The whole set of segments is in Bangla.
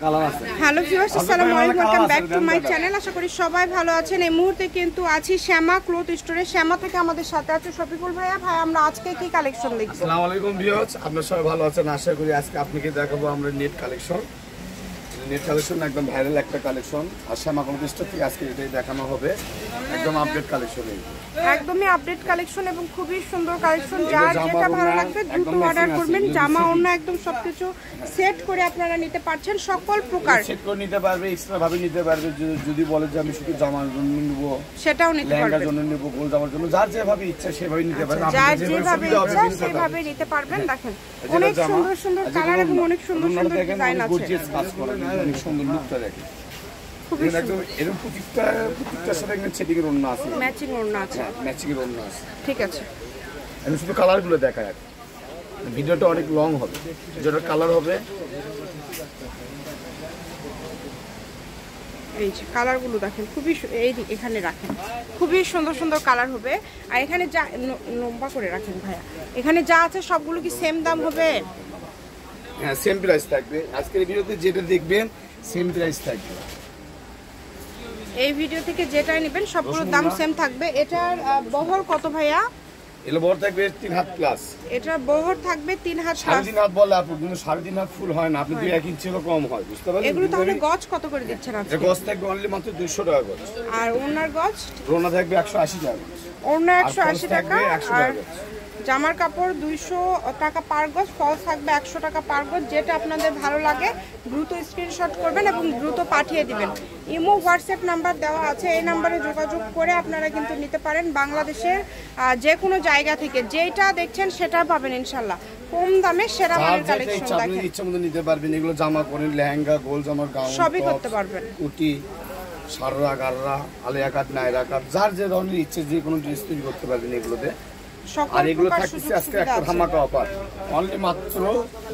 হ্যালো ভিউয়ার্স, আসসালামু আলাইকুম, welcome back to my channel. আশা করি সবাই ভালো আছেন। এই মুহূর্তে কিন্তু আছি শ্যামা ক্লথ স্টোরে। শ্যামা থেকে আমাদের সাথে আছে শফিকুল ভাইয়া। ভাই, আমরা আজকে কি কালেকশন দেখব? আসসালামু আলাইকুম ভিউয়ার্স, আপনারা সবাই ভালো আছেন আশা করি। আজকে আপনাকে দেখাবো আমরা নেট কালেকশন একদম ভাইরাল একটা কালেকশন। আর শ্যামা ক্লথ স্টোর থেকে আজকে এটাই দেখানো হবে, একদম আপডেট কালেকশন। একদমই আপডেট কালেকশন এবং খুবই সুন্দর কালেকশন। যার যেটা ভালো লাগবে দ্রুত অর্ডার করবেন। জামা ওড়না একদম সবকিছু সেট করে আপনারা নিতে পারছেন, সকল প্রকার সেট করে নিতে পারবে, এক্সট্রা ভাবে নিতে পারবে। যদি বলে যে আমি শুধু জামার জন্য নিব, সেটাও নিতে পারবেন। লেহেঙ্গার জন্য নিব, গোল জামার জন্য, যার যেভাবে ইচ্ছা সেভাবে নিতে পারবেন। যার যেভাবে ইচ্ছা সেভাবে নিতে পারবেন। দেখেন অনেক সুন্দর সুন্দর কালার এবং অনেক সুন্দর সুন্দর ডিজাইন আছে। গর্জিয়াস কাজ করা, অনেক সুন্দর লুকটা দেখেন। একদম এরকম প্রত্যেকটার সাথে একটা সেটিং এর ওড়না আছে, ম্যাচিং ওড়না আছে, ম্যাচিং এর ওড়না আছে। ঠিক আছে, আমি শুধু কালারগুলো দেখাই। ভিডিওটা অনেক লং হবে, যেটা কালার হবে এই যে কালারগুলো দেখেন, খুবই এই এখানে রাখেন, খুবই সুন্দর সুন্দর কালার হবে। আর এখানে যা লম্বা করে রাখেন ভাইয়া, এখানে যা আছে সবগুলো কি সেম দাম হবে? হ্যাঁ, সেম প্রাইস থাকবে। আজকের ভিডিওতে যেটা দেখবেন সেম প্রাইস থাকবে। এই ভিডিও থেকে যেটাই নেবেন সবগুলোর দাম সেম থাকবে। এটার বহর কত ভাইয়া? এর বহর থাকবে 3 হাত প্লাস। এটার বহর থাকবে 3 হাত প্লাস। 3.5 হাত বলে আপু, কিন্তু 3.5 হাত ফুল হয় না, আপনি 2-1 ইঞ্চিরও কম হয়, বুঝতে পারলেন? এগুলো তাহলে গজ কত করে দিচ্ছেন আজকে? গজ থাকবে অনলি মাত্র 200 টাকা গজ। আর ওনার গজ? ওড়না থাকবে 180 টাকা। ওড়না 180 টাকা। আর জামার কাপড় 200 টাকা পার গজ, ফলস থাকবে 100 টাকা পার গজ। যেটা আপনাদের ভালো লাগে দ্রুত স্ক্রিনশট করবেন এবং দ্রুত পাঠিয়ে দিবেন। ইমো হোয়াটসঅ্যাপ নাম্বার দেওয়া আছে, এই নাম্বারে যোগাযোগ করে আপনারা কিন্তু নিতে পারেন। বাংলাদেশের যে কোনো জায়গা থেকে যেটা দেখছেন সেটা পাবেন ইনশাল্লাহ, কম দামে সেরা মানের কালেকশন। আপনি ইচ্ছা মতো নিতে পারবেন। এগুলো জামা পরেন, লেহেঙ্গা, গোল জামার গাউন সবই করতে পারবেন। কুটি, সাররা, গাররা, আলিয়া কাট, নাইরা কাট, যার যে ধরনের ইচ্ছে যে কোনো ড্রেস তৈরি করতে পারবেন এগুলোতে। আর এগুলো থাকছে আজকে একটা ধামাকা অফার, অনলি মাত্র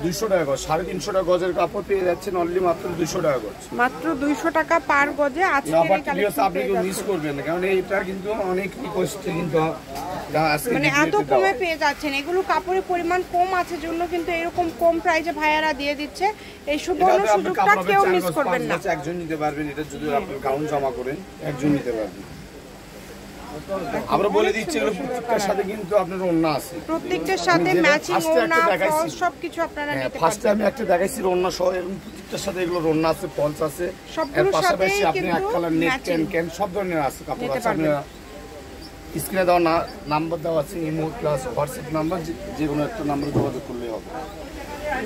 200 টাকা গজ। 350 টাকা গজের কাপড় পেয়ে যাচ্ছেন অনলি মাত্র 200 টাকা গজ। মাত্র 200 টাকা পার গজে আজকে এই কালেকশন আপনি কেউ মিস করবেন না, কারণ এটা কিন্তু অনেক রিকোয়েস্টে কিন্তু মানে এত কমে পেয়ে যাচ্ছেন। এগুলো কাপড়ের পরিমাণ কম আছে জন্য কিন্তু এরকম কম প্রাইসে ভাইয়ারা দিয়ে দিচ্ছে। এই সুবর্ণ সুযোগটা কেউ মিস করবেন না। একজন নিতে পারবেন, এটা যদি আপনি গাউন জামা করেন একজন নিতে পারবেন। আমরা বলে দিচ্ছি এগুলো প্রত্যেকটার সাথে কিন্তু আপনার ওড়না আছে, প্রত্যেকটার সাথে ম্যাচিং ওড়না, ফলস সবকিছু আপনারা নিতে পারবেন। ফার্স্টে আমি একটা দেখাইছি ওড়না সহ, এবং প্রত্যেকটার সাথে এগুলো ওড়না আছে, ফলস আছে, এর পাশাপাশি আপনি এক কালার নেট ক্যান সব ধরনের আছে কাপড় আছে। আপনারা স্ক্রিনে দেওয়া নাম্বার দেওয়া আছে, ইমো প্লাস হোয়াটসঅ্যাপ নাম্বার, যে কোনো একটা নাম্বারে যোগাযোগ করলেই হবে।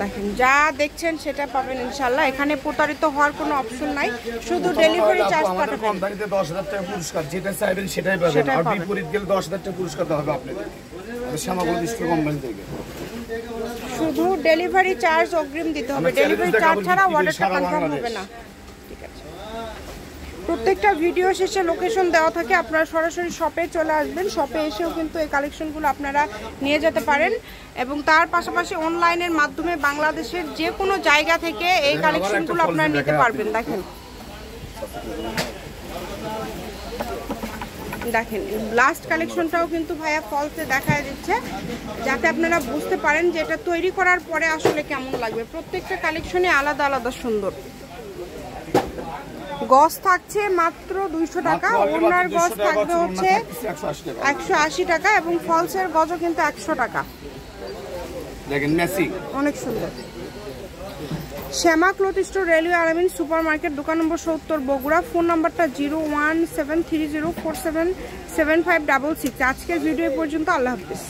দেখেন যা দেখছেন সেটা পাবেন ইনশাআল্লাহ। এখানে প্রতারিত হওয়ার কোনো অপশন নাই, শুধু ডেলিভারি চার্জ পাঠাবেন। কোম্পানিতে 10,000 টাকা পুরস্কার, যেটা চাইবেন সেটাই পাবেন। আর বিপরীত গেলে 10,000 টাকা পুরস্কার দেওয়া হবে আপনাদের শ্যামা ক্লথ স্টোর কোম্পানি থেকে। শুধু ডেলিভারি চার্জ অগ্রিম দিতে হবে, ডেলিভারি চার্জ ছাড়া অর্ডারটা কনফার্ম হবে না। ঠিক আছে, প্রত্যেকটা ভিডিও শেষে লোকেশন দেওয়া থাকে, আপনারা সরাসরি শপে চলে আসবেন। শপে এসেও কিন্তু এই কালেকশনগুলো আপনারা নিয়ে যেতে পারেন এবং তার পাশাপাশি অনলাইনের মাধ্যমে বাংলাদেশের যে কোনো জায়গা থেকে এই কালেকশনগুলো আপনারা নিতে পারবেন। দেখেন দেখেন লাস্ট কালেকশনটাও কিন্তু ভাইয়া ফলসে দেখা দিচ্ছে, যাতে আপনারা বুঝতে পারেন যে এটা তৈরি করার পরে আসলে কেমন লাগবে। প্রত্যেকটা কালেকশনে আলাদা আলাদা সুন্দর। গজ থাকছে মাত্র 200 টাকা, ওনার গজ থাকবে হচ্ছে 180 টাকা এবং ফলসের গজও কিন্তু 100 টাকা। দেখেন ম্যাচিং অনেক সুন্দর। শ্যামা ক্লথ স্টোর, রেলওয়ে আলামিন সুপার মার্কেট, দোকান নম্বর 70, বগুড়া। ফোন নাম্বারটা 01730477566। আজকের ভিডিও পর্যন্ত। আল্লাহ হাফিজ।